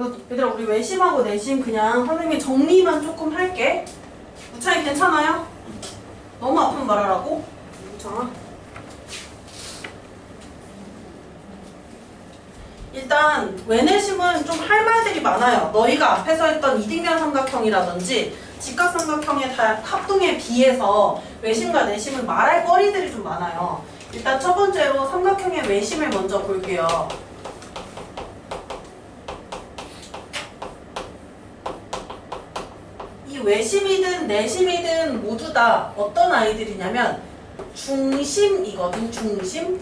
얘들아 우리 외심하고 내심 그냥 선생님이 정리만 조금 할게. 우찬이 괜찮아요? 너무 아프면 말하라고? 괜찮아? 일단 외내심은 좀 할 말들이 많아요. 너희가 앞에서 했던 이등변 삼각형이라든지 직각삼각형의 합동에 비해서 외심과 내심은 말할 거리들이 좀 많아요. 일단 첫 번째로 삼각형의 외심을 먼저 볼게요. 이 외심이든 내심이든 모두 다 어떤 아이들이냐면 중심이거든. 중심.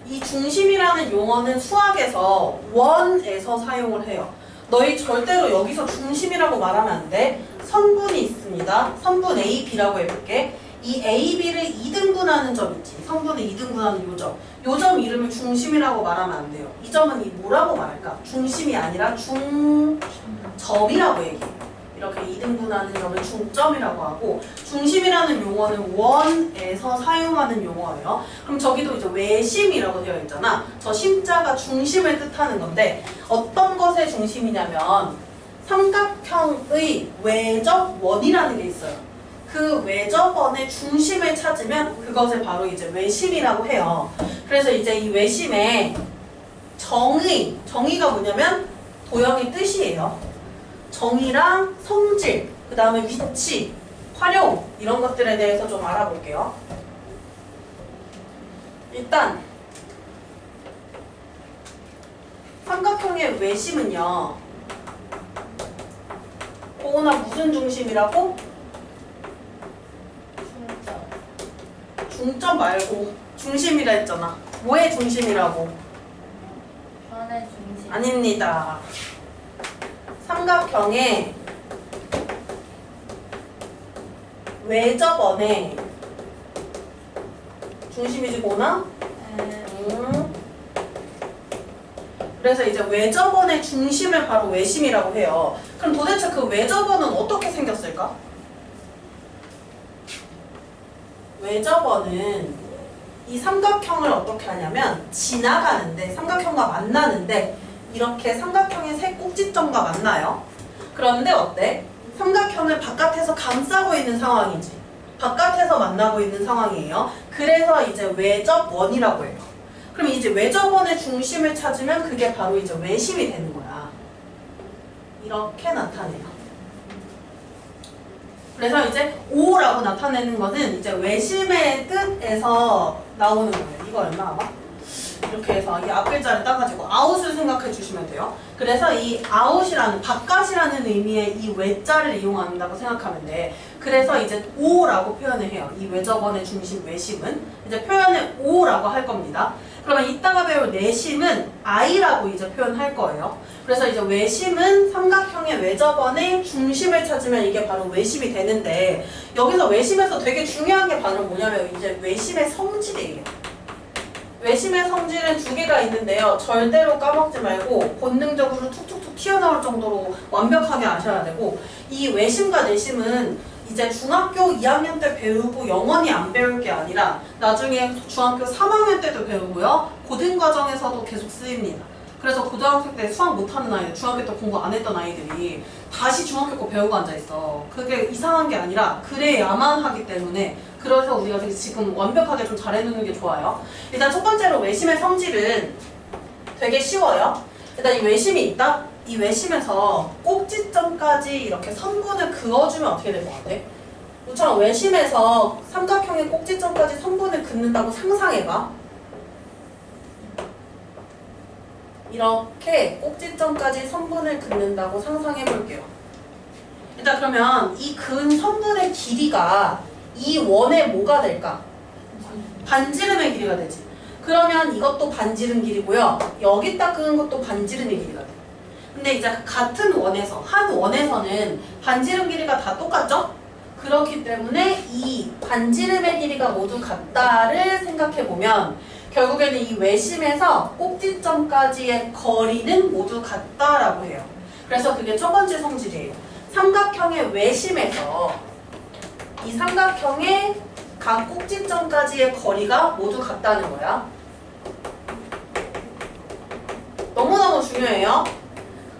이 중심이라는 용어는 수학에서 원에서 사용을 해요. 너희 절대로 여기서 중심이라고 말하면 안 돼. 선분이 있습니다. 선분 A, B라고 해볼게. 이 A, B를 2등분하는 점 있지. 선분을 2등분하는 요점. 요점 이름을 중심이라고 말하면 안 돼요. 이 점은 이 뭐라고 말할까? 중심이 아니라 중점이라고 얘기해. 이렇게 2등분하는 점을 중점이라고 하고, 중심이라는 용어는 원에서 사용하는 용어예요. 그럼 저기도 이제 외심이라고 되어 있잖아. 저 심자가 중심을 뜻하는 건데 어떤 것의 중심이냐면 삼각형의 외접원이라는 게 있어요. 그 외접원의 중심을 찾으면 그것을 바로 이제 외심이라고 해요. 그래서 이제 이 외심의 정의가 뭐냐면 도형의 뜻이에요. 정의랑 성질, 그 다음에 위치, 활용 이런 것들에 대해서 좀 알아볼게요. 일단 삼각형의 외심은요. 고은아 무슨 중심이라고? 중점 말고 중심이라 했잖아. 뭐의 중심이라고? 변의 중심. 아닙니다. 삼각형의 외접원의 중심이지 고은아? 그래서 이제 외접원의 중심을 바로 외심이라고 해요. 그럼 도대체 그 외접원은 어떻게 생겼을까? 외접원은 이 삼각형을 어떻게 하냐면 지나가는데 삼각형과 만나는데 이렇게 삼각형의 세 꼭지점과 만나요. 그런데 어때? 삼각형을 바깥에서 감싸고 있는 상황이지. 바깥에서 만나고 있는 상황이에요. 그래서 이제 외접원이라고 해요. 그럼 이제 외접원의 중심을 찾으면 그게 바로 이제 외심이 되는 거야. 이렇게 나타내요. 그래서 이제 O라고 나타내는 거는 이제 외심의 뜻에서 나오는 거예요. 이거 얼마 알아? 이렇게 해서 이 앞글자를 따가지고 아웃을 생각해 주시면 돼요. 그래서 이 아웃이라는 바깥이라는 의미의 이 외자를 이용한다고 생각하면 돼. 그래서 이제 O라고 표현을 해요. 이 외접원의 중심 외심은 이제 표현을 O라고 할 겁니다. 그러면 이따가 배울 내심은 I라고 이제 표현할 거예요. 그래서 이제 외심은 삼각형의 외접원의 중심을 찾으면 이게 바로 외심이 되는데 여기서 외심에서 되게 중요한 게 바로 뭐냐면 이제 외심의 성질이에요. 외심의 성질은 두 개가 있는데요. 절대로 까먹지 말고 본능적으로 툭툭툭 튀어나올 정도로 완벽하게 아셔야 되고 이 외심과 내심은 이제 중학교 2학년 때 배우고 영원히 안 배울 게 아니라 나중에 중학교 3학년 때도 배우고요. 고등과정에서도 계속 쓰입니다. 그래서 고등학생 때 수학 못하는 아이들, 중학교 때 공부 안 했던 아이들이 다시 중학교 거 배우고 앉아있어. 그게 이상한 게 아니라 그래야만 하기 때문에 그래서 우리가 지금 완벽하게 좀 잘해놓는 게 좋아요. 일단 첫 번째로 외심의 성질은 되게 쉬워요. 일단 이 외심이 있다? 이 외심에서 꼭지점까지 이렇게 선분을 그어주면 어떻게 될 것 같아? 우처럼 외심에서 삼각형의 꼭지점까지 선분을 긋는다고 상상해봐. 이렇게 꼭지점까지 선분을 긋는다고 상상해볼게요. 일단 그러면 이 근 선분의 길이가 이 원의 뭐가 될까? 반지름의 길이가 되지. 그러면 이것도 반지름 길이고요. 여기다 끄는 것도 반지름의 길이가 돼. 근데 이제 같은 원에서, 한 원에서는 반지름 길이가 다 똑같죠? 그렇기 때문에 이 반지름의 길이가 모두 같다를 생각해보면 결국에는 이 외심에서 꼭지점까지의 거리는 모두 같다라고 해요. 그래서 그게 첫 번째 성질이에요. 삼각형의 외심에서 이 삼각형의 각 꼭지점까지의 거리가 모두 같다는 거야. 너무너무 중요해요.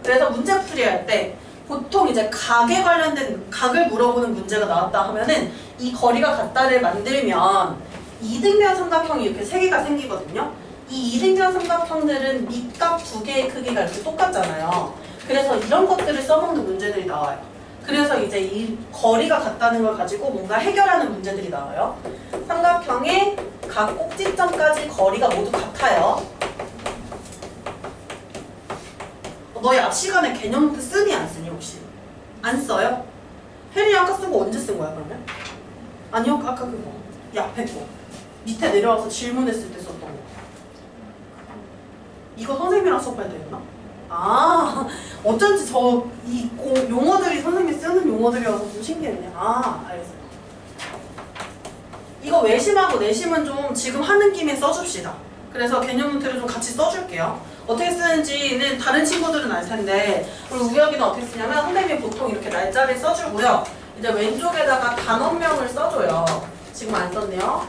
그래서 문제 풀이할 때 보통 이제 각에 관련된 각을 물어보는 문제가 나왔다 하면은 이 거리가 같다를 만들면 이등변 삼각형이 이렇게 세 개가 생기거든요. 이 이등변 삼각형들은 밑값 두 개의 크기가 이렇게 똑같잖아요. 그래서 이런 것들을 써먹는 문제들이 나와요. 그래서 이제 이 거리가 같다는 걸 가지고 뭔가 해결하는 문제들이 나와요. 삼각형의 각 꼭지점까지 거리가 모두 같아요. 너희 앞 시간에 개념 노트 쓰니 안 쓰니 혹시? 안 써요? 혜린이 아까 쓴 거 언제 쓴 거야 그러면? 아니요 아까 그거 이 앞에 거 밑에 내려와서 질문했을 때 썼던 거. 이거 선생님이랑 수업할 때였나? 아 어쩐지 저 이 용어들이 선생님이 쓰는 용어들이어서 좀 신기했네. 아 알겠어요. 이거 외심하고 내심은 좀 지금 하는 김에 써줍시다. 그래서 개념 노트를 좀 같이 써줄게요. 어떻게 쓰는지는 다른 친구들은 알 텐데 우리 우혁이는 어떻게 쓰냐면 선생님이 보통 이렇게 날짜를 써주고요. 이제 왼쪽에다가 단원명을 써줘요. 지금 안 썼네요.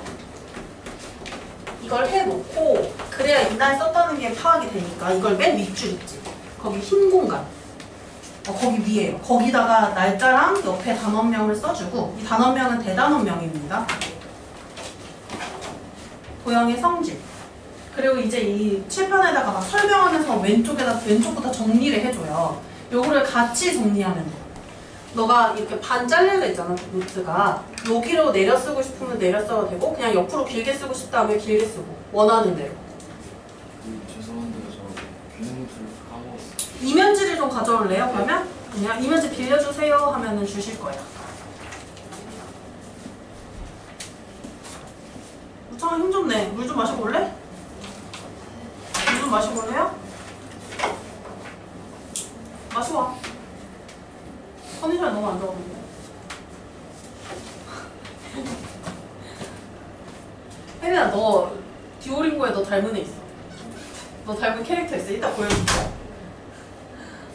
이걸 해놓고 그래야 이날 썼다는 게 파악이 되니까 이걸 맨 윗줄 있지. 거기 흰 공간. 거기 위에요. 거기다가 날짜랑 옆에 단원명을 써주고 이 단원명은 대단원명입니다. 도형의 성질. 그리고 이제 이 칠판에다가 막 설명하면서 왼쪽부터 정리를 해줘요. 요거를 같이 정리하면 돼. 너가 이렇게 반 잘려져 있잖아, 노트가. 여기로 내려 쓰고 싶으면 내려 써도 되고, 그냥 옆으로 길게 쓰고 싶다 하면 길게 쓰고, 원하는 대로. 죄송한데 저 기능 노트를 까먹었어요. 이면지를 좀 가져올래요, 그러면? 그냥 이면지 빌려주세요 하면은 주실 거예요. 우창아 힘 좀 내. 물 좀 마셔볼래? 물 좀 마셔볼래요? 마셔와. 컨디션이 너무 안 좋았는데. 혜린아, 너 듀오링고에 너 닮은 애 있어. 너 닮은 캐릭터 있어. 이따 보여줄게.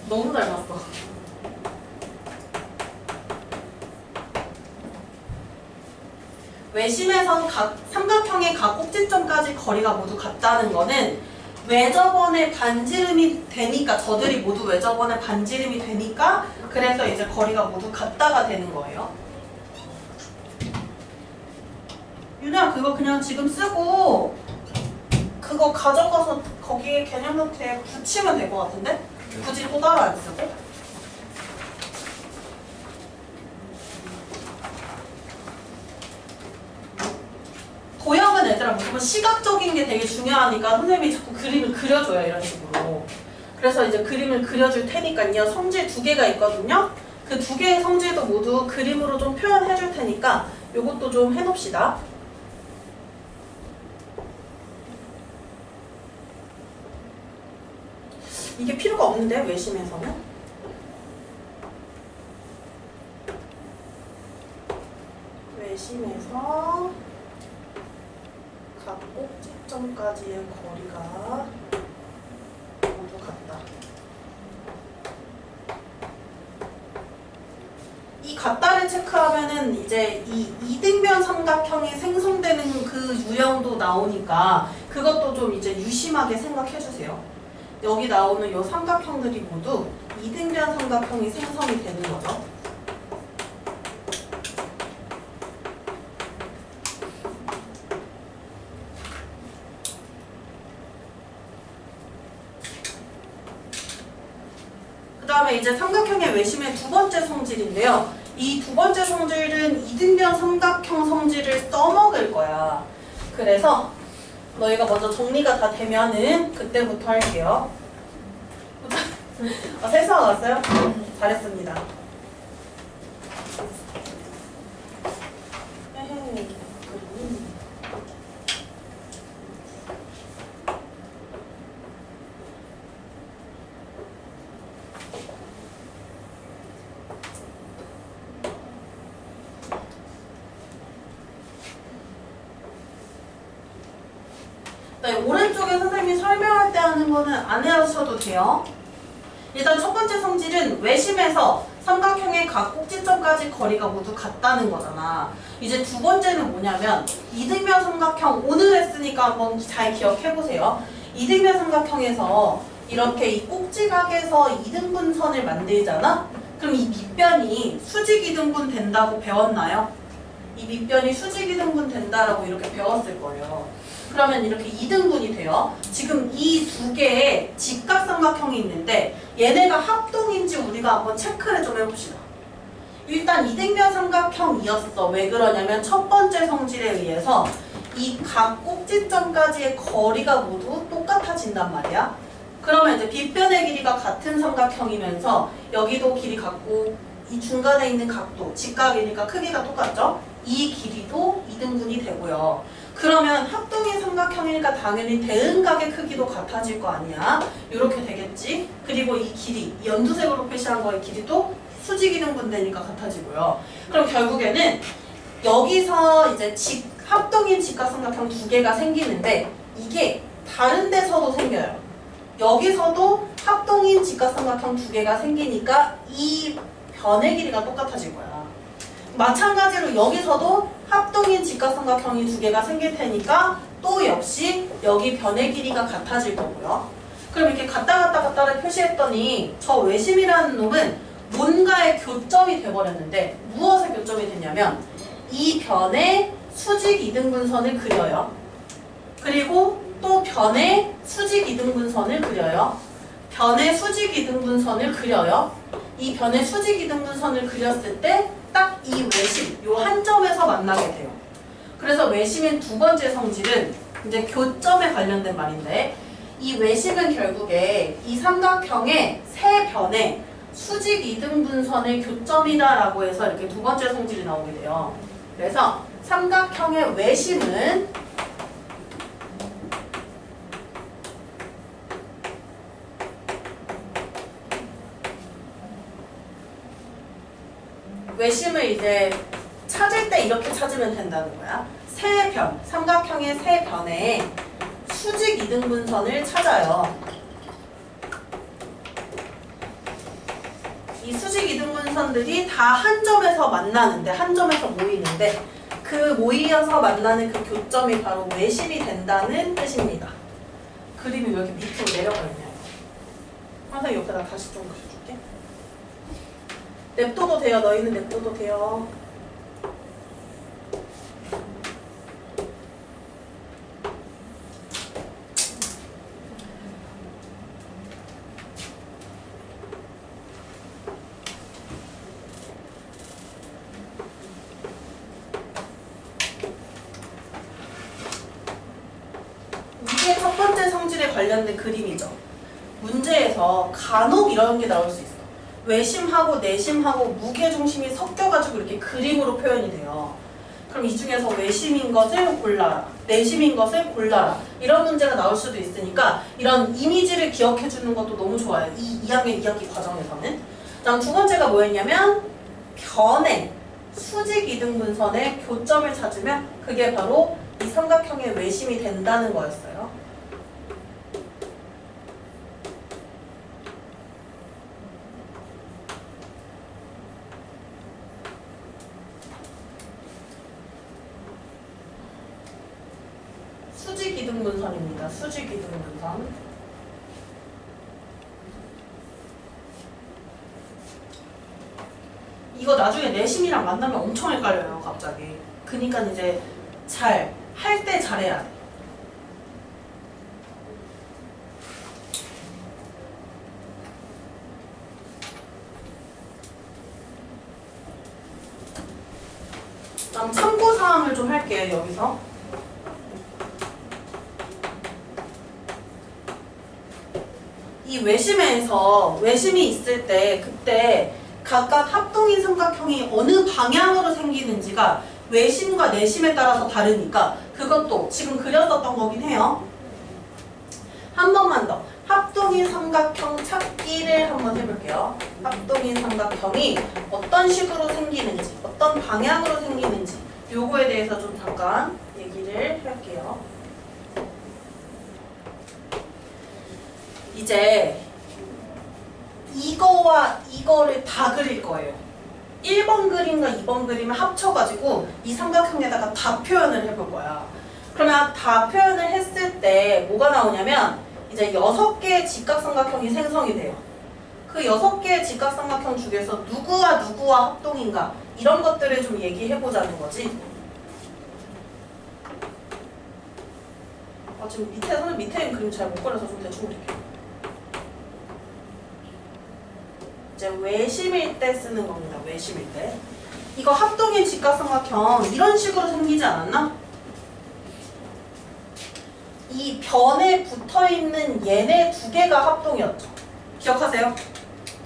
너무 닮았어. 외심에선 삼각형의 각 꼭지점까지 거리가 모두 같다는 거는 외접원의 반지름이 되니까 저들이 모두 외접원의 반지름이 되니까 그래서 이제 거리가 모두 같다가 되는 거예요. 윤아 그거 그냥 지금 쓰고 그거 가져가서 거기에 개념 노트에 붙이면 될 것 같은데? 굳이 또 따로 안 쓰고? 도형은 얘들아 무조건 시각적인 게 되게 중요하니까 선생님이 자꾸 그림을 그려줘요 이런 식으로. 그래서 이제 그림을 그려줄 테니까요. 성질 두 개가 있거든요. 그 두 개의 성질도 모두 그림으로 좀 표현해 줄 테니까 요것도 좀 해놓읍시다. 이게 필요가 없는데 외심에서는? 외심에서 각 꼭지점까지의 거리가 모두 같다. 이 같다를 체크하면은 이제 이 이등변 삼각형이 생성되는 그 유형도 나오니까 그것도 좀 이제 유심하게 생각해 주세요. 여기 나오는 이 삼각형들이 모두 이등변 삼각형이 생성이 되는 거죠. 그 다음에 이제 삼각형의 외심의 두 번째 성질인데요. 이 두 번째 성질은 이등변 삼각형 성질을 써먹을 거야. 그래서 너희가 먼저 정리가 다 되면은 그때부터 할게요. 세수하고 왔어요? 잘했습니다. 네, 오른쪽에 선생님이 설명할 때 하는 거는 안 해하셔도 돼요. 일단 첫 번째 성질은 외심에서 삼각형의 각 꼭지점까지 거리가 모두 같다는 거잖아. 이제 두 번째는 뭐냐면 이등변 삼각형 오늘 했으니까 한번 잘 기억해보세요. 이등변 삼각형에서 이렇게 이 꼭지각에서 이등분선을 만들잖아? 그럼 이 밑변이 수직이등분 된다고 배웠나요? 이 밑변이 수직이등분 된다라고 이렇게 배웠을 거예요. 그러면 이렇게 이등분이 돼요. 지금 이 두 개의 직각삼각형이 있는데 얘네가 합동인지 우리가 한번 체크를 좀 해봅시다. 일단 이등변 삼각형이었어. 왜 그러냐면 첫 번째 성질에 의해서 이 각 꼭지점까지의 거리가 모두 똑같아진단 말이야. 그러면 이제 빗변의 길이가 같은 삼각형이면서 여기도 길이 같고 이 중간에 있는 각도, 직각이니까 크기가 똑같죠? 이 길이도 이등분이 되고요. 그러면 합동인 삼각형이니까 당연히 대응각의 크기도 같아질 거 아니야. 이렇게 되겠지? 그리고 이 길이, 이 연두색으로 표시한 거의 길이도 수직이등분 되니까 같아지고요. 그럼 결국에는 여기서 이제 합동인 직각삼각형 두 개가 생기는데 이게 다른 데서도 생겨요. 여기서도 합동인 직각삼각형 두 개가 생기니까 이 변의 길이가 똑같아질 거야. 마찬가지로 여기서도 합동인 직각삼각형이 두 개가 생길 테니까 또 역시 여기 변의 길이가 같아질 거고요. 그럼 이렇게 갔다를 표시했더니 저 외심이라는 놈은 뭔가의 교점이 돼버렸는데 무엇의 교점이 됐냐면 이 변의 수직 이등분선을 그려요. 그리고 또 변의 수직 이등분선을 그려요. 변의 수직 이등분선을 그려요. 이 변의 수직 이등분선을 그렸을 때 딱 이 외심, 요 한 점에서 만나게 돼요. 그래서 외심인 두 번째 성질은 이제 교점에 관련된 말인데 이 외심은 결국에 이 삼각형의 세 변의 수직 이등분선의 교점이다라고 해서 이렇게 두 번째 성질이 나오게 돼요. 그래서 삼각형의 외심은 외심을 이제 찾을 때 이렇게 찾으면 된다는 거야. 세 변, 삼각형의 세 변에 수직 이등분선을 찾아요. 이 수직 이등분선들이 다 한 점에서 만나는데, 한 점에서 모이는데 그 모이어서 만나는 그 교점이 바로 외심이 된다는 뜻입니다. 그림이 왜 이렇게 밑으로 내려가 있냐고. 항상 옆에다 다시 좀 그려줄게. 냅둬도 돼요. 너희는 냅둬도 돼요. 이게 첫 번째 성질에 관련된 그림이죠. 문제에서 간혹 이런 게 나올 수 있어. 외심하고 내심하고 무게중심이 섞여가지고 이렇게 그림으로 표현이 돼요. 그럼 이 중에서 외심인 것을 골라라, 내심인 것을 골라라 이런 문제가 나올 수도 있으니까 이런 이미지를 기억해주는 것도 너무 좋아요. 이 2학년 2학기 과정에서는. 다음 두 번째가 뭐였냐면 변의 수직 이등분선의 교점을 찾으면 그게 바로 이 삼각형의 외심이 된다는 거였어요. 수직 이등분선입니다. 수직 이등분선. 이거 나중에 내심이랑 만나면 엄청 헷갈려요, 갑자기. 그니까 이제 할 때 잘해야 돼. 다음 참고사항을 좀 할게요, 여기서. 이 외심이 있을 때 그때 각각 합동인 삼각형이 어느 방향으로 생기는지가 외심과 내심에 따라서 다르니까 그것도 지금 그렸었던 거긴 해요. 한 번만 더 합동인 삼각형 찾기를 한번 해볼게요. 합동인 삼각형이 어떤 식으로 생기는지 어떤 방향으로 생기는지 요거에 대해서 좀 잠깐 얘기를 할게요. 이제 이거와 이거를 다 그릴 거예요. 1번 그림과 2번 그림을 합쳐가지고 이 삼각형에다가 다 표현을 해볼 거야. 그러면 다 표현을 했을 때 뭐가 나오냐면 이제 6개의 직각삼각형이 생성이 돼요. 그 6개의 직각삼각형 중에서 누구와 누구와 합동인가 이런 것들을 좀 얘기해보자는 거지. 지금 밑에 있는 그림 잘 못 그려서 좀 대충 그릴게요. 이제 외심일 때 쓰는 겁니다. 외심일 때. 이거 합동인 직각삼각형 이런 식으로 생기지 않았나? 이 변에 붙어있는 얘네 두 개가 합동이었죠. 기억하세요?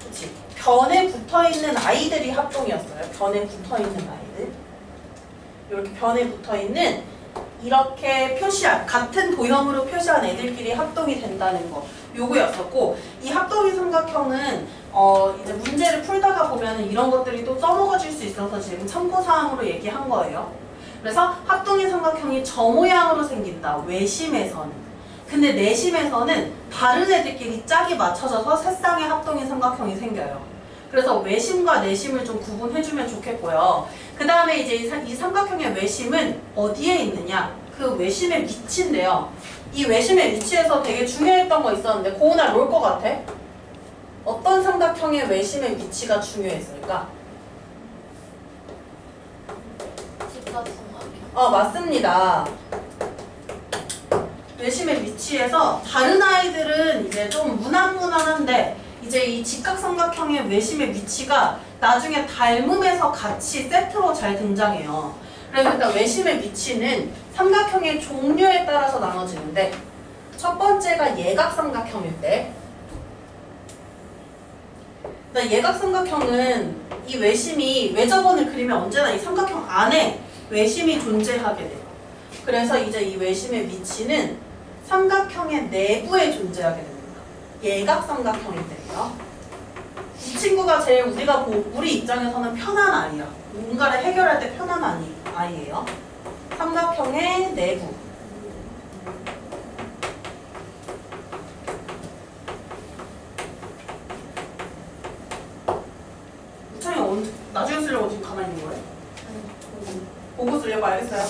그치? 변에 붙어있는 아이들이 합동이었어요. 변에 붙어있는 아이들. 이렇게 변에 붙어있는 이렇게 표시한, 같은 도형으로 표시한 애들끼리 합동이 된다는 거. 요거였었고, 이 합동인 삼각형은 이제 문제를 풀다가 보면 이런 것들이 또 써먹어질 수 있어서 지금 참고사항으로 얘기한 거예요. 그래서 합동인 삼각형이 저 모양으로 생긴다. 외심에서는. 근데 내심에서는 다른 애들끼리 짝이 맞춰져서 세 쌍의 합동인 삼각형이 생겨요. 그래서 외심과 내심을 좀 구분해주면 좋겠고요. 그 다음에 이제 이 삼각형의 외심은 어디에 있느냐? 그 외심의 위치인데요. 이 외심의 위치에서 되게 중요했던 거 있었는데 고은아 뭘 것 같아? 어떤 삼각형의 외심의 위치가 중요했을까? 직각삼각형. 맞습니다. 외심의 위치에서 다른 아이들은 이제 좀 무난무난한데 이제 이 직각삼각형의 외심의 위치가 나중에 닮음에서 같이 세트로 잘 등장해요. 그러니까 외심의 위치는 삼각형의 종류에 따라서 나눠지는데 첫 번째가 예각삼각형일 때 예각삼각형은 이 외심이 외접원을 그리면 언제나 이 삼각형 안에 외심이 존재하게 돼요. 그래서 이제 이 외심의 위치는 삼각형의 내부에 존재하게 됩니다. 예각삼각형일 때예요. 이 친구가 제일 우리 입장에서는 편한 아이야. 뭔가를 해결할 때 편한 아이예요. 삼각형의 내부. 우창이 나중에 쓰려고 지금 가만히 있는 거예요? 보고 쓰려고 알겠어요.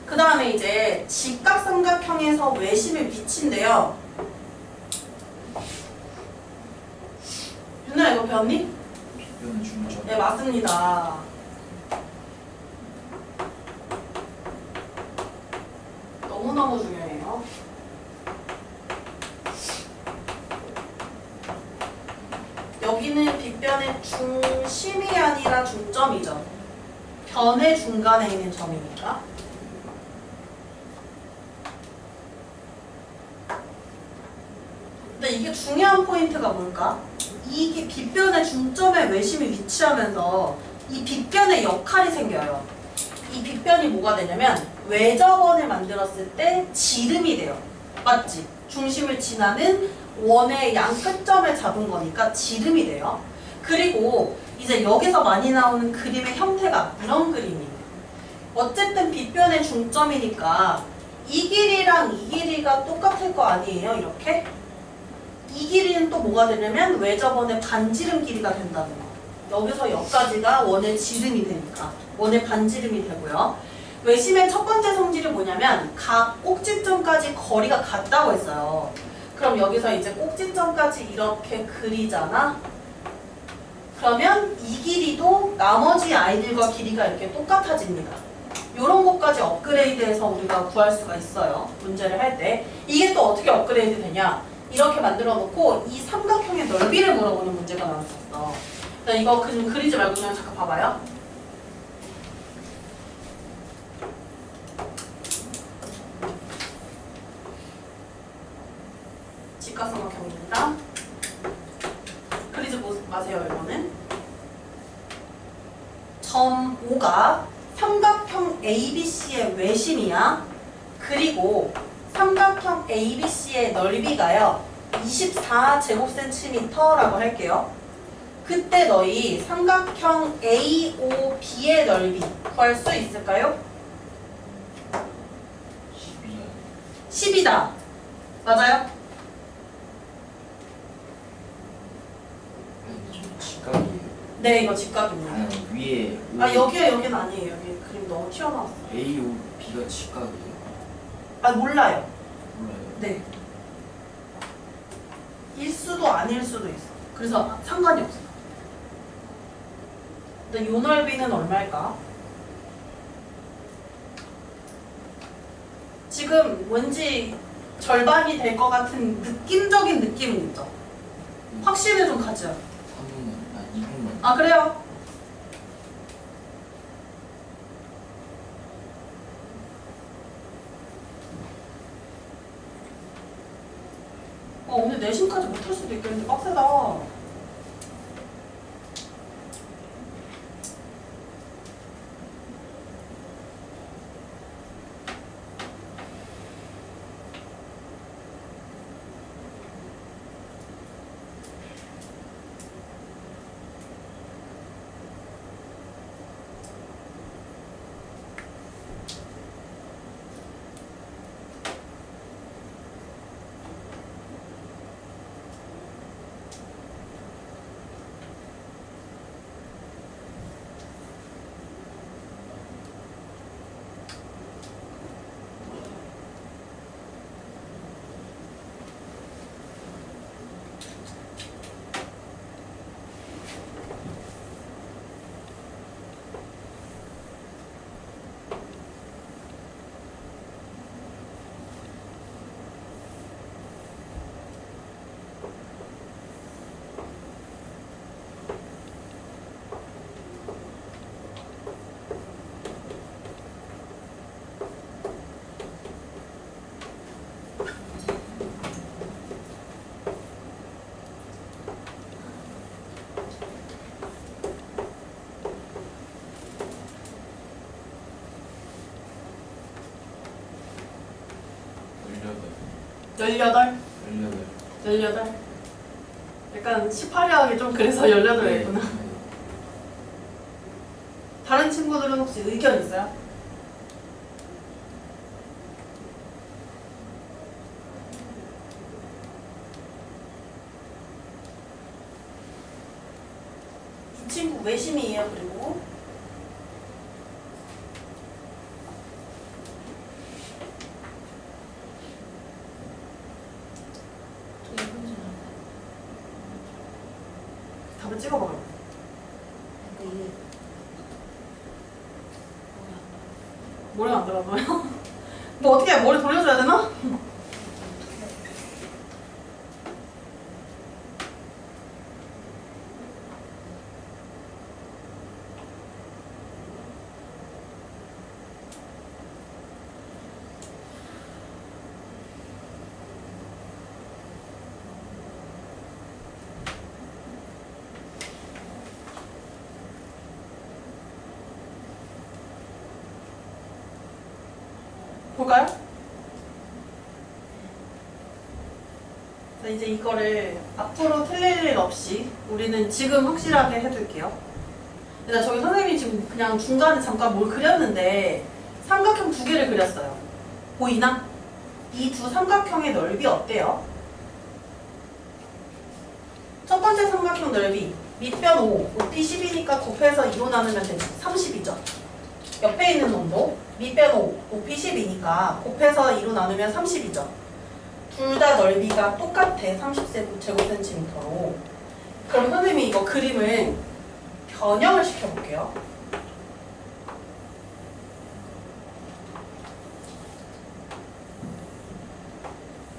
그 다음에 이제 직각삼각형에서 외심의 위치인데요. 윤아 이거 배웠니? 빗변의 중점. 네 맞습니다. 너무너무 중요해요. 여기는 빗변의 중심이 아니라 중점이죠. 변의 중간에 있는 점이니까. 근데 이게 중요한 포인트가 뭘까? 이게 빗변의 중점에 외심이 위치하면서 이 빗변의 역할이 생겨요. 이 빗변이 뭐가 되냐면 외접원을 만들었을 때 지름이 돼요. 맞지? 중심을 지나는 원의 양 끝점을 잡은 거니까 지름이 돼요. 그리고 이제 여기서 많이 나오는 그림의 형태가 이런 그림이에요. 어쨌든 빗변의 중점이니까 이 길이랑 이 길이가 똑같을 거 아니에요? 이렇게? 이 길이는 또 뭐가 되냐면 외접원의 반지름 길이가 된다는 거. 여기서 여기까지가 원의 지름이 되니까 원의 반지름이 되고요. 외심의 첫 번째 성질이 뭐냐면 각 꼭지점까지 거리가 같다고 했어요. 그럼 여기서 이제 꼭지점까지 이렇게 그리잖아. 그러면 이 길이도 나머지 아이들과 길이가 이렇게 똑같아집니다. 이런 것까지 업그레이드해서 우리가 구할 수가 있어요. 문제를 할 때. 이게 또 어떻게 업그레이드 되냐? 이렇게 만들어 놓고 이 삼각형의 넓이를 물어보는 문제가 나왔었어. 이거 그리지 말고 그냥 잠깐 봐봐요. 직각삼각형입니다. 그리지 마세요. 이거는 점 O가 삼각형 ABC의 외심이야. 그리고 삼각형 ABC의 넓이가요 24제곱센티미터라고 할게요. 그때 너희 삼각형 AOB의 넓이 구할 수 있을까요? 10이다. 맞아요? 직각이에요. 네, 이거 직각입니다. 아니, 위에 여기는 아니에요. 여기 그림 너무 튀어나왔어. A, O, B가 직각이에요. 몰라요. 몰라요. 네. 일 수도 아닐 수도 있어. 그래서 상관이 없어. 근데 요 넓이는 얼마일까? 지금 왠지 절반이 될 것 같은 느낌적인 느낌은 있죠. 확신을 좀 가져. 3분면, 아 2분면. 아 그래요? 오늘 내신까지 못할 수도 있겠는데 빡세다. 열여덟. 18 약간 18이하기 좀 그래서 18을 네. 했구나. 다른 친구들은 혹시 의견 있어요? 이 친구 외심이에요. 그리고 답을 찍어봐. 머리가 안 들어가요? 뭐 어떻게 해? 머리 돌려줘야 되나? 볼까요? 자, 이제 이거를 앞으로 틀릴 일 없이 우리는 지금 확실하게 해둘게요. 일단 저기 선생님이 지금 그냥 중간에 잠깐 뭘 그렸는데 삼각형 두 개를 그렸어요. 보이나? 이 두 삼각형의 넓이 어때요? 첫 번째 삼각형 넓이 밑변 5, 높이 10이니까 곱해서 2로 나누면 되지. 30이죠. 옆에 있는 놈도 밑변 5, 높이 10이니까 곱해서 2로 나누면 30이죠. 둘 다 넓이가 똑같아. 30제곱센티미터로. 그럼 선생님이 이거 그림을 변형을 시켜볼게요.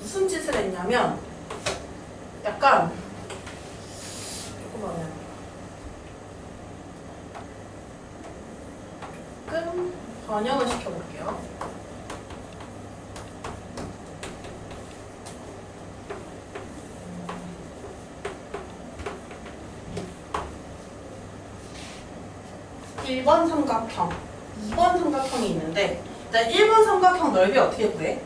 무슨 짓을 했냐면 약간 조금 변형을 시켜볼게요. (1번) 삼각형, (2번) 삼각형이 있는데 일단 (1번) 삼각형 넓이 어떻게 구해?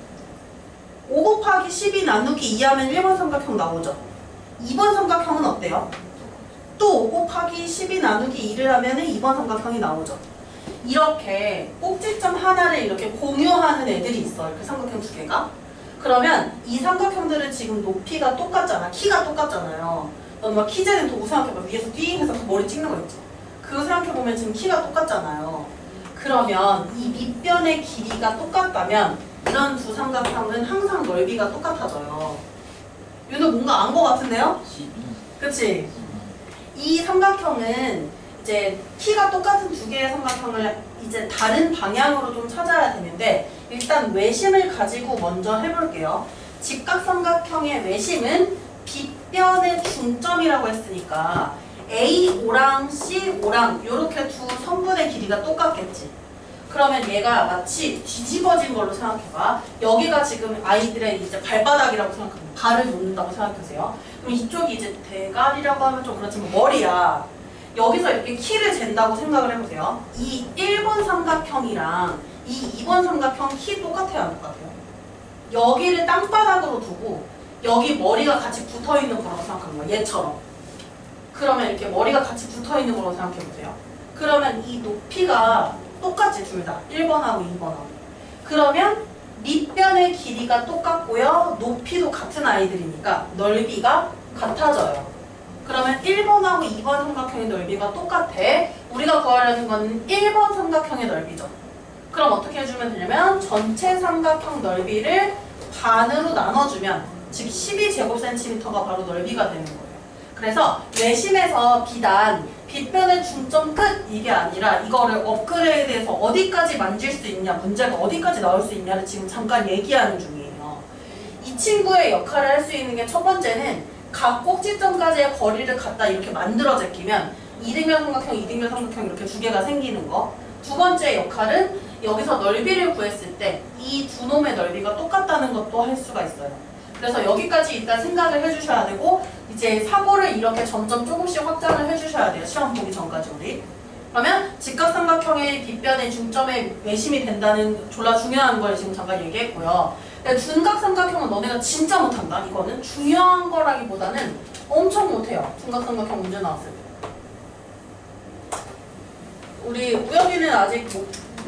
5 곱하기 12 나누기 2 하면 1번 삼각형 나오죠. 2번 삼각형은 어때요? 또 5 곱하기 12 나누기 2를 하면 2번 삼각형이 나오죠. 이렇게 꼭지점 하나를 이렇게 공유하는 애들이 있어요. 그 삼각형 두 개가. 그러면 이 삼각형들은 지금 높이가 똑같잖아. 키가 똑같잖아요. 너는 막 키 재는 도구 생각해봐. 위에서 띵 해서 그 머리 찍는 거 있지. 그거 생각해보면 지금 키가 똑같잖아요. 그러면 이 밑변의 길이가 똑같다면 이런 두 삼각형은 항상 넓이가 똑같아져요. 윤호 뭔가 안 거 같은데요? 12. 그치? 이 삼각형은 이제 키가 똑같은 두 개의 삼각형을 이제 다른 방향으로 좀 찾아야 되는데 일단 외심을 가지고 먼저 해볼게요. 직각삼각형의 외심은 빗변의 중점이라고 했으니까 A5랑 C5랑 이렇게 두 선분의 길이가 똑같겠지. 그러면 얘가 마치 뒤집어진 걸로 생각해봐. 여기가 지금 아이들의 이제 발바닥이라고 생각합니다. 발을 놓는다고 생각하세요. 그럼 이쪽이 이제 대가리라고 하면 좀 그렇지만 머리야. 여기서 이렇게 키를 잰다고 생각을 해보세요. 이 1번 삼각형이랑 이 2번 삼각형 키 똑같아요, 안 똑같아요? 여기를 땅바닥으로 두고 여기 머리가 같이 붙어있는 거라고 생각하는 거야, 얘처럼. 그러면 이렇게 머리가 같이 붙어있는 거라고 생각해보세요. 그러면 이 높이가 똑같지, 둘 다. 1번하고 2번하고. 그러면 밑변의 길이가 똑같고요. 높이도 같은 아이들이니까 넓이가 같아져요. 그러면 1번하고 2번 삼각형의 넓이가 똑같아. 우리가 구하려는 건 1번 삼각형의 넓이죠. 그럼 어떻게 해주면 되냐면 전체 삼각형 넓이를 반으로 나눠주면 즉 12제곱cm가 바로 넓이가 되는 거예요. 그래서 외심에서 비단 빗변의 중점 끝 이게 아니라 이거를 업그레이드해서 어디까지 만질 수 있냐, 문제가 어디까지 나올 수 있냐를 지금 잠깐 얘기하는 중이에요. 이 친구의 역할을 할 수 있는 게 첫 번째는 각 꼭지점까지의 거리를 갖다 이렇게 만들어 제끼면 이등변 삼각형, 이등변 삼각형 이렇게 두 개가 생기는 거. 두 번째 역할은 여기서 넓이를 구했을 때 이 두 놈의 넓이가 똑같다는 것도 할 수가 있어요. 그래서 여기까지 일단 생각을 해주셔야 되고 이제 사고를 이렇게 점점 조금씩 확장을 해주셔야 돼요. 시험 보기 전까지 우리. 그러면 직각삼각형의 빗변의 중점에 외심이 된다는 졸라 중요한 걸 지금 잠깐 얘기했고요. 근데 둔각삼각형은 너네가 진짜 못한다. 이거는 중요한 거라기보다는 엄청 못해요. 둔각삼각형 문제 나왔을 때. 우리 우영이는 아직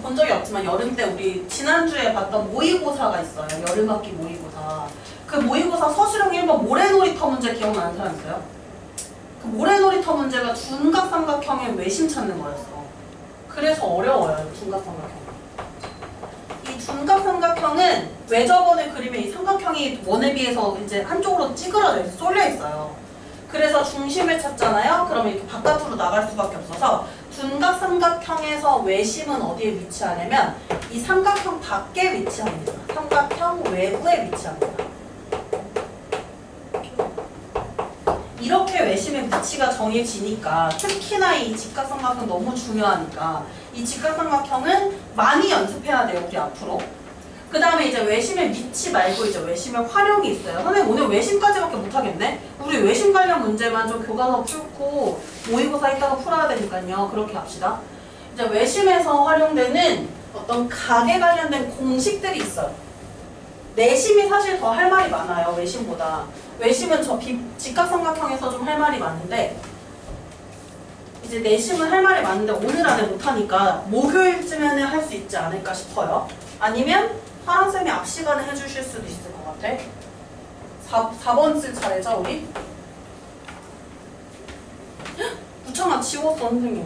본 적이 없지만 여름 때 우리 지난주에 봤던 모의고사가 있어요. 여름학기 모의고사. 그 모의고사 서술형 1번 모래놀이터 문제 기억나는 사람 있어요? 그 모래놀이터 문제가 둔각삼각형의 외심 찾는 거였어. 그래서 어려워요, 둔각삼각형. 이 둔각삼각형은 왜 저번에 그림에 이 삼각형이 원에 비해서 이제 한쪽으로 찌그러져 있어, 쏠려 있어요. 그래서 중심을 찾잖아요? 그러면 이렇게 바깥으로 나갈 수밖에 없어서 둔각삼각형에서 외심은 어디에 위치하냐면 이 삼각형 밖에 위치합니다. 삼각형 외부에 위치합니다. 이렇게 외심의 위치가 정해지니까 특히나 이 직각삼각형 너무 중요하니까 이 직각삼각형은 많이 연습해야 돼요, 우리 앞으로. 그 다음에 이제 외심의 위치 말고 이제 외심의 활용이 있어요. 선생님 오늘 외심까지밖에 못하겠네? 우리 외심 관련 문제만 좀 교과서 풀고 모의고사 이따가 풀어야 되니까요. 그렇게 합시다. 이제 외심에서 활용되는 어떤 각에 관련된 공식들이 있어요. 내심이 사실 더 할 말이 많아요, 외심보다. 외심은 저 직각삼각형에서 좀 할 말이 많은데 이제 내심은 할 말이 많은데 오늘 안에 못하니까 목요일쯤에는 할 수 있지 않을까 싶어요. 아니면 하랑쌤이 앞 시간에 해주실 수도 있을 것 같아. 4번 쓸 차례죠, 우리? 부처만 지웠어, 선생님.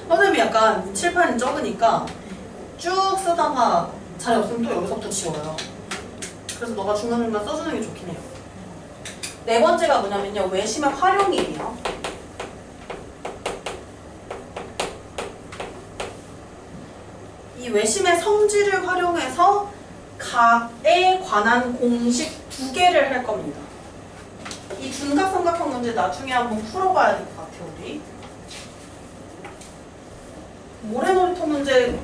선생님이 약간 칠판이 적으니까 쭉 쓰다가 자리 없으면 또 여기서부터 지워요. 그래서 너가 중간중간 써주는 게 좋긴 해요. 네 번째가 뭐냐면요, 외심의 활용이에요. 이 외심의 성질을 활용해서 각에 관한 공식 2개를 할 겁니다. 이 둔각삼각형 문제 나중에 한번 풀어봐야 될 것 같아요, 우리. 모래놀이터 문제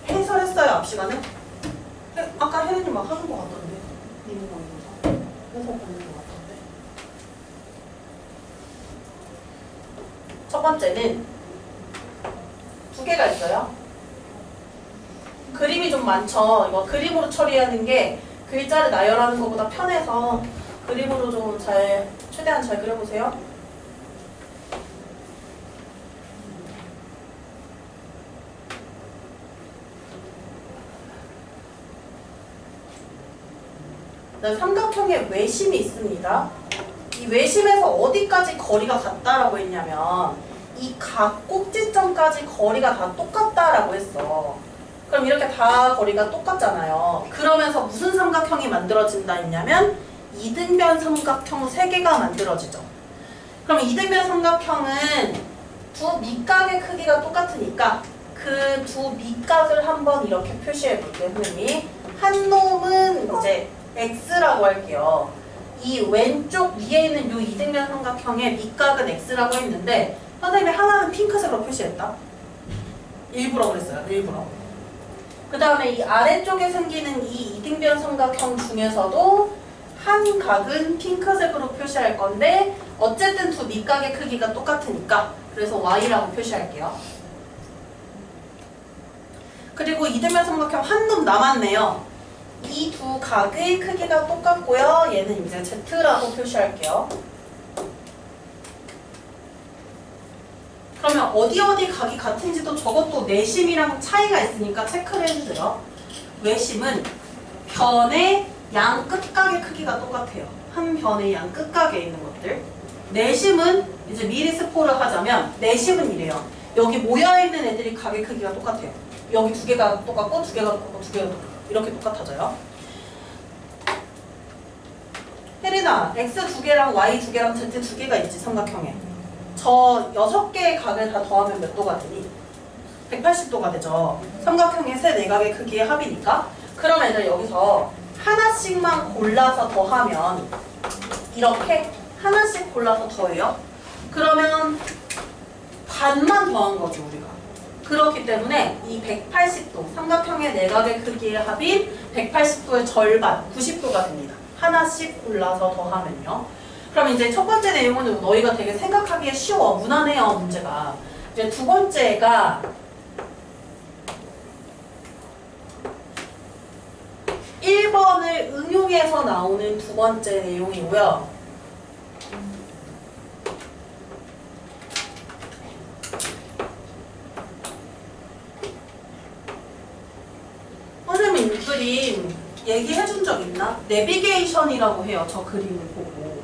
해설했어요, 앞 시간에? 아까 혜린이 막 하는 것 같던데. 있는 거 있어서. 해설 보는 것 같던데. 첫 번째는 2개가 있어요. 그림이 좀 많죠. 이거 그림으로 처리하는 게 글자를 나열하는 것보다 편해서 그림으로 좀 최대한 잘 그려보세요. 삼각형에 외심이 있습니다. 이 외심에서 어디까지 거리가 같다라고 했냐면 이 각 꼭지점까지 거리가 다 똑같다라고 했어. 그럼 이렇게 다 거리가 똑같잖아요. 그러면서 무슨 삼각형이 만들어진다 했냐면 이등변 삼각형 3개가 만들어지죠. 그럼 이등변 삼각형은 두 밑각의 크기가 똑같으니까 그 두 밑각을 한번 이렇게 표시해 볼게요. 선생님이 한 놈은 이제 x라고 할게요. 이 왼쪽 위에 있는 이 이등변 삼각형의 밑각은 x라고 했는데 선생님이 하나는 핑크색으로 표시했다. 일부러 그랬어요. 일부러. 그 다음에 이 아래쪽에 생기는 이 이등변 삼각형 중에서도 한 각은 핑크색으로 표시할 건데 어쨌든 두 밑각의 크기가 똑같으니까 그래서 y라고 표시할게요. 그리고 이등변 삼각형 한 놈 남았네요. 이 두 각의 크기가 똑같고요. 얘는 이제 z라고 표시할게요. 그러면 어디 각이 같은지도 저것도 내심이랑 차이가 있으니까 체크를 해주세요. 외심은 변의 양 끝각의 크기가 똑같아요. 한 변의 양 끝각에 있는 것들. 내심은 이제 미리 스포를 하자면 내심은 이래요. 여기 모여있는 애들이 각의 크기가 똑같아요. 여기 2개가 똑같고 2개가 똑같고 2개가 똑같고 이렇게 똑같아져요. 혜린아, x 2개랑 y 2개랑 z 2개가 있지 삼각형에. 저 6개의 각을 다 더하면 몇 도가 되니? 180도가 되죠. 삼각형의 세 내각의 크기의 합이니까. 그럼 애들 여기서 하나씩만 골라서 더하면 이렇게 하나씩 골라서 더해요. 그러면 반만 더한 거죠, 우리가. 그렇기 때문에 이 180도, 삼각형의 내각의 크기의 합인 180도의 절반, 90도가 됩니다. 하나씩 골라서 더하면요. 그럼 이제 첫 번째 내용은 너희가 되게 생각하기에 쉬워. 무난해요, 문제가. 이제 두 번째가 1번을 응용해서 나오는 두 번째 내용이고요. 선생님 이 그림 얘기해준 적 있나? 내비게이션이라고 해요. 저 그림을 보고.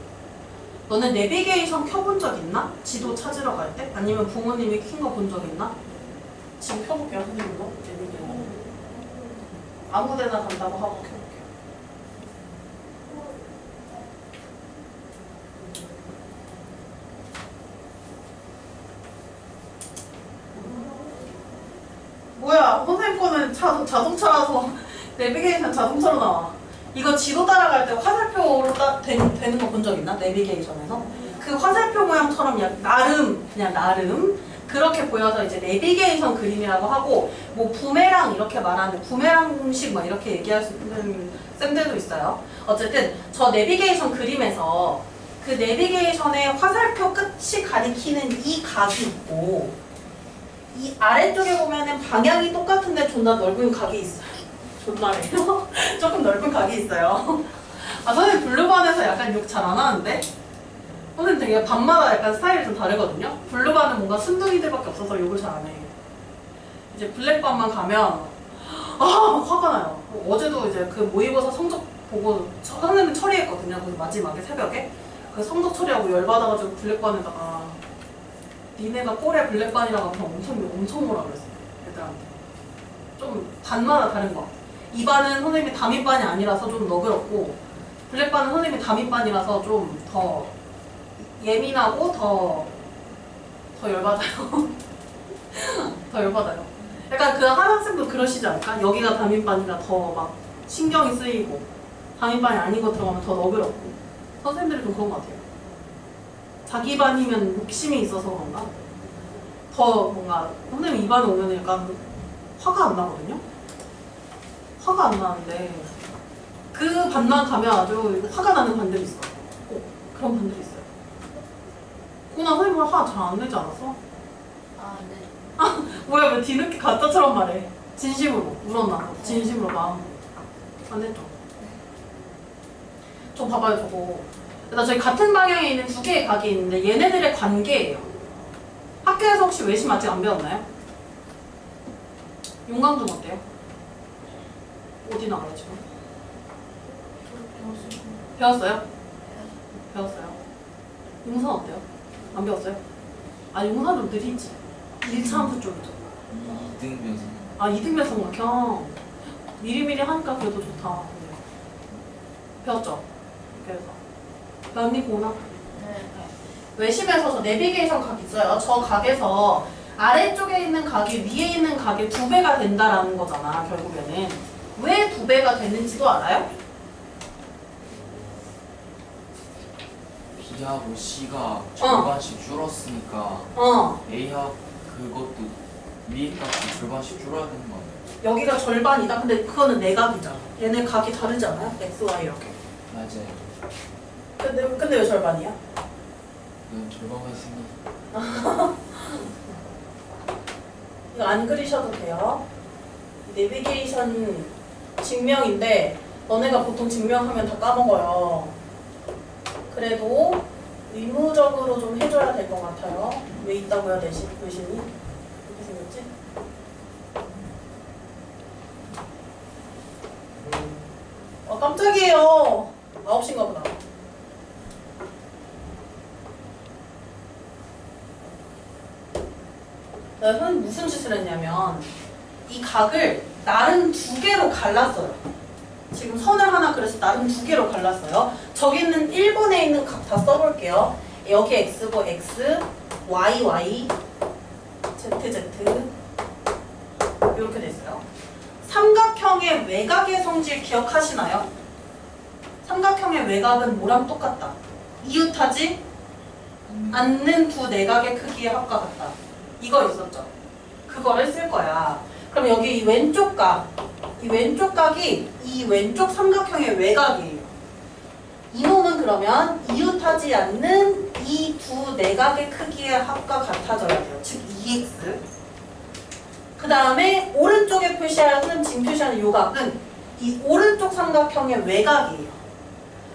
너는 내비게이션 켜본 적 있나? 지도 찾으러 갈 때? 아니면 부모님이 킨 거 본 적 있나? 지금 켜볼게요, 선생님도. 내비게이션. 아무 데나 간다고 하고 켜볼게요. 뭐야, 선생님 거는 자동차라서 내비게이션 자동차로 나와. 이거 지도 따라갈 때 화살표로 되는 거 본 적 있나? 내비게이션에서? 그 화살표 모양처럼 그냥 나름 그렇게 보여서 이제 내비게이션 그림이라고 하고, 뭐 부메랑 이렇게 말하는 부메랑식 막 이렇게 얘기할 수 있는 쌤들도 있어요. 어쨌든 저 내비게이션 그림에서 그 내비게이션의 화살표 끝이 가리키는 이 각이 있고, 이 아래쪽에 보면은 방향이 똑같은데 존나 넓은 각이 있어요. 존나래요? 조금 넓은 각이 있어요. 아, 선생님 블루반에서 약간 욕 잘 안 하는데? 선생님 되게 반마다 약간 스타일이 좀 다르거든요? 블루반은 뭔가 순둥이들밖에 없어서 욕을 잘 안 해. 이제 블랙반만 가면 화가 나요. 어제도 이제 그 모의고사 성적 보고 선생님 처리했거든요. 그 마지막에 새벽에. 그 성적 처리하고 열받아가지고 블랙반에다가 니네가 꼴에 블랙반이라고 하면 엄청 뭐라 그랬어요. 애들한테. 좀 반마다 다른 것 같아요. 이 반은 선생님이 담임반이 아니라서 좀 너그럽고, 블랙반은 선생님이 담임반이라서 좀 더 예민하고 더 열받아요. 더 열받아요. 약간 그 한 학생도 그러시지 않을까? 여기가 담임반이라 더 막 신경이 쓰이고, 담임반이 아닌 거 들어가면 더 너그럽고. 선생님들이 좀 그런 것 같아요. 자기 반이면 욕심이 있어서 그런가? 더 뭔가 선생님 이 반에 오면 약간 화가 안 나거든요? 화가 안 나는데 그 반만 가면 아주 화가 나는 반들이 있어. 그런 반들이 있어요. 고나 선생님 화 잘 안 내지 않았어? 아, 네. 아, 뭐야 왜 뒤늦게 가짜처럼 말해. 진심으로 울었나? 진심으로 마음 안 했죠? 좀 봐봐요 저거. 일단 저희 같은 방향에 있는 두 개의 각이 있는데 얘네들의 관계예요. 학교에서 혹시 외심 아직 안 배웠나요? 용광등 어때요? 어디 나와요 지금? 배웠어요? 배웠어요. 용산 어때요? 안 배웠어요? 아 용산 좀 느리지. 1차 함수 쪽이죠. 이등변 아, 이등변 삼각형. 미리미리 하니까 그래도 좋다. 배웠죠? 그래서. 언니 보나? 네. 외심에서 저 내비게이션 각 있어요. 저 각에서 아래쪽에 있는 각이 위에 있는 각의 2배가 된다라는 거잖아, 결국에는. 왜 2배가 되는지도 알아요? B하고 C가 절반씩 줄었으니까 A하고 그것도 위에 값이 절반씩 줄어야 되는 거 아니에요? 여기가 절반이다. 근데 그거는 내각이잖아. 얘네 각이 다르잖아요. X, Y 이렇게. 맞아요. 근데 왜 절반이야? 이건 절반만 있으니 이거 안 그리셔도 돼요. 내비게이션 증명인데 너네가 보통 증명하면 다 까먹어요. 그래도 의무적으로 좀 해줘야 될 것 같아요. 왜 있다고요, 외심이? 이렇게 생겼지? 깜짝이에요. 9시인가 보다. 선생님 무슨 짓을 했냐면 이 각을 나름 2개로 갈랐어요. 지금 선을 하나 그려서 나름 2개로 갈랐어요. 저기 있는 1번에 있는 각 다 써볼게요. 여기 X고 X, Y, Y, Z, Z 이렇게 됐어요. 삼각형의 외곽의 성질 기억하시나요? 삼각형의 외곽은 뭐랑 똑같다? 이웃하지 않는 두 내각의 크기의 합과 같다. 이거 있었죠? 그거를 쓸 거야. 그럼 여기 이 왼쪽 각, 이 왼쪽 각이 이 왼쪽 삼각형의 외곽이에요. 이놈은 그러면 이웃하지 않는 이 두 내각의 크기의 합과 같아져야 돼요. 즉 2x. 그 다음에 오른쪽에 표시하는 지금 표시하는 요 각은 이 오른쪽 삼각형의 외곽이에요.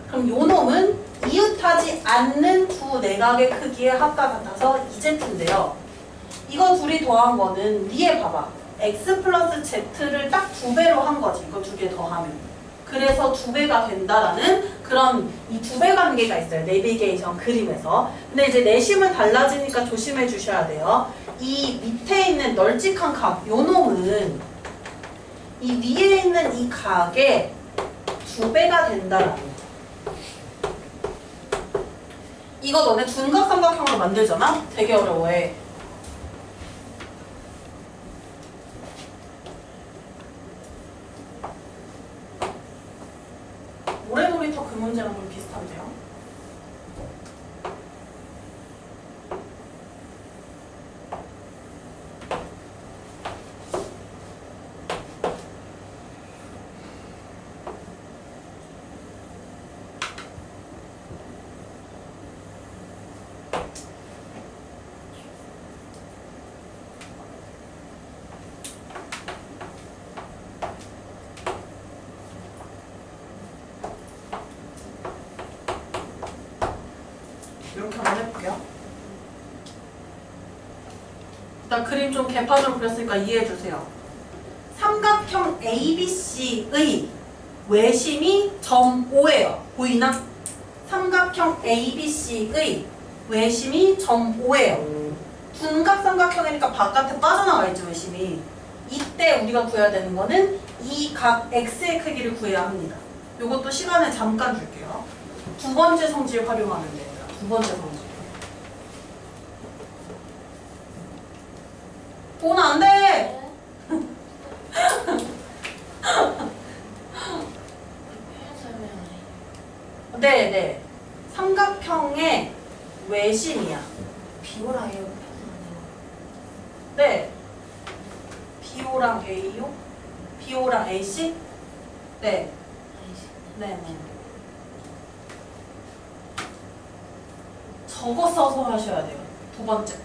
그럼 요 놈은 이웃하지 않는 두 내각의 크기의 합과 같아서 2z인데요. 이거 둘이 더한 거는 위에 봐봐. x 플러스 z를 딱 2배로 한 거지. 이거 2개 더하면. 그래서 2배가 된다라는 그런 이 2배 관계가 있어요. 내비게이션 그림에서. 근데 이제 내심은 달라지니까 조심해 주셔야 돼요. 이 밑에 있는 널찍한 각, 요 놈은 이 위에 있는 이 각의 2배가 된다라는 거. 이거 너네 둔각삼각형으로 만들잖아? 되게 어려워해. 모래놀이터 그 문제랑 좀 비슷한데요? 이렇게 한번 해볼게요. 일단 그림 좀 개파적으로 그렸으니까 이해해주세요. 삼각형 ABC의 외심이 점 O예요. 보이나? 삼각형 ABC의 외심이 점 O예요. 둔각 삼각형이니까 바깥에 빠져나가 있죠, 외심이. 이때 우리가 구해야 되는 거는 이 각 X의 크기를 구해야 합니다. 이것도 시간에 잠깐 줄게요. 두 번째 성질 활용하면 돼요. 두 번째 성질. 돈 안 돼! 네. 삼각형의 외심이야. 비오라 A요. 네. BO랑 A요? BO랑 AC? 네. 네. 저거 써서 하셔야 돼요. 두 번째 거.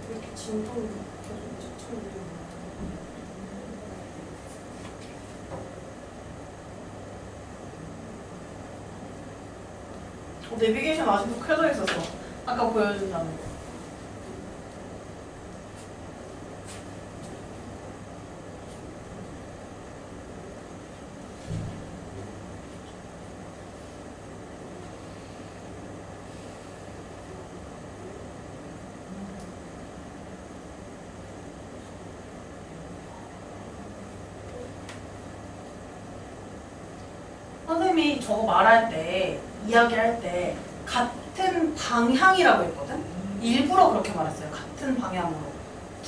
이렇게 진동이 계속 쫓아오는 내비게이션 아직도 켜져 있었어. 아까 보여준다는 거. 선생님이 저거 말할 때, 이야기할 때 같은 방향이라고 했거든? 일부러 그렇게 말했어요. 같은 방향으로.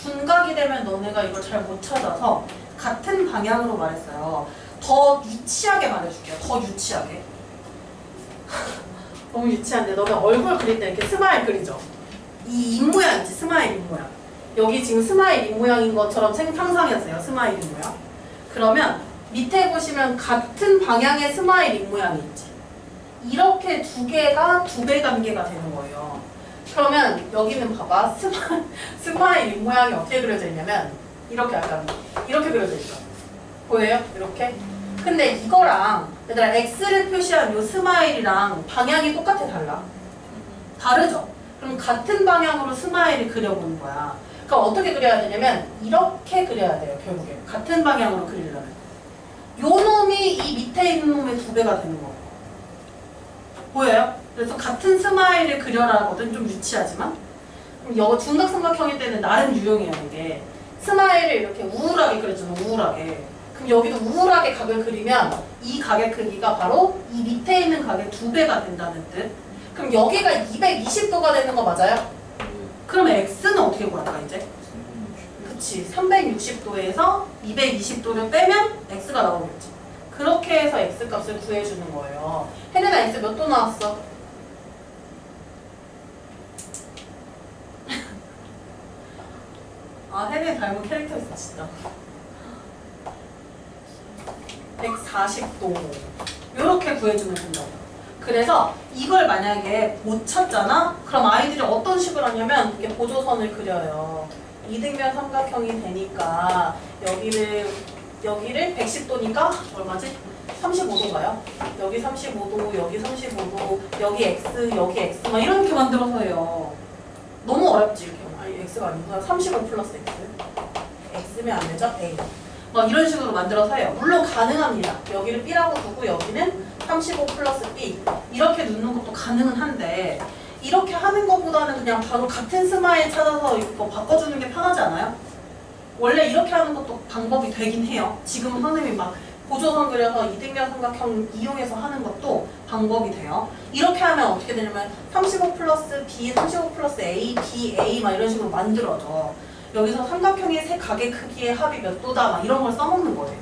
둔각이 되면 너네가 이걸 잘 못 찾아서 같은 방향으로 말했어요. 더 유치하게 말해줄게요. 더 유치하게. 너무 유치한데 너네 얼굴 그릴 때 이렇게 스마일 그리죠? 이 입모양 있지? 스마일 입모양. 여기 지금 스마일 입모양인 것처럼 상상했어요. 스마일 입모양. 그러면 밑에 보시면 같은 방향의 스마일 입모양이 있지. 이렇게 두 개가 두 배 관계가 되는 거예요. 그러면 여기는 봐봐. 스마일 입모양이 어떻게 그려져 있냐면 이렇게 약간 이렇게 그려져 있어. 보여요? 이렇게? 근데 이거랑 얘들아 X를 표시한 요 스마일이랑 방향이 똑같아 달라? 다르죠? 그럼 같은 방향으로 스마일을 그려보는 거야. 그럼 어떻게 그려야 되냐면 이렇게 그려야 돼요. 결국에 같은 방향으로 그리려면 요 놈이 이 밑에 있는 놈의 두 배가 되는 거고. 보여요? 그래서 같은 스마일을 그려라거든. 좀 유치하지만 그럼 이거 둔각삼각형일 때는 나름 유용해요. 이게 스마일을 이렇게 우울하게 그렸잖아. 우울하게. 그럼 여기도 우울하게 각을 그리면 이 각의 크기가 바로 이 밑에 있는 각의 두 배가 된다는 뜻. 그럼 여기가 220도가 되는 거 맞아요? 그럼 x는 어떻게 구할까 이제? 그치. 360도에서 220도를 빼면 x가 나오겠지. 그렇게 해서 x 값을 구해주는 거예요. 혜린아 x 몇 도 나왔어? 아 혜린이 닮은 캐릭터 있어 진짜. 140도 이렇게 구해주면 된다고. 그래서 이걸 만약에 못 찾잖아? 그럼 아이들이 어떤 식으로 하냐면 이렇게 보조선을 그려요. 이등변 삼각형이 되니까 여기를 110도니까 얼마지? 35도인가요? 여기 35도, 여기 35도, 여기 x 막 이렇게 만들어서 해요. 너무 어렵지 이렇게. 아니 x가 아니구나. 35 플러스 x. x면 안 되죠? a. 막 이런 식으로 만들어서 해요. 물론 가능합니다. 여기를 b라고 두고 여기는 35 플러스 b 이렇게 넣는 것도 가능은 한데 이렇게 하는 것보다는 그냥 바로 같은 스마일 찾아서 이거 바꿔주는 게 편하지 않아요? 원래 이렇게 하는 것도 방법이 되긴 해요. 지금 선생님이 막 보조선 그려서 이등변 삼각형 이용해서 하는 것도 방법이 돼요. 이렇게 하면 어떻게 되냐면 35 플러스 b, 35 플러스 a, b, a 막 이런 식으로 만들어져. 여기서 삼각형의 세 각의 크기의 합이 몇 도다 막 이런 걸 써먹는 거예요.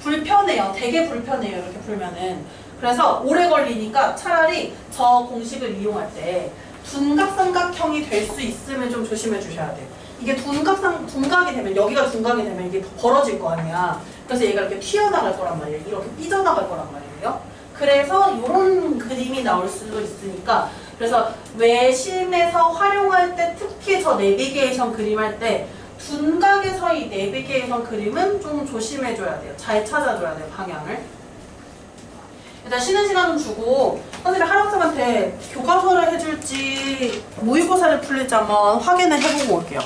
불편해요. 되게 불편해요. 이렇게 풀면은. 그래서 오래 걸리니까 차라리 저 공식을 이용할 때 둔각삼각형이 될 수 있으면 좀 조심해 주셔야 돼요. 이게 둔각이 되면 여기가 둔각이 되면 이게 벌어질 거 아니야. 그래서 얘가 이렇게 튀어나갈 거란 말이에요. 이렇게 삐져나갈 거란 말이에요. 그래서 이런 그림이 나올 수도 있으니까 그래서 외심에서 활용할 때 특히 저 내비게이션 그림할 때 둔각에서 이 내비게이션 그림은 좀 조심해줘야 돼요. 잘 찾아줘야 돼요. 방향을. 일단 쉬는 시간 좀 주고 선생님이 학생한테 교과서를 해줄지 모의고사를 풀릴지 한번 확인을 해보고 올게요.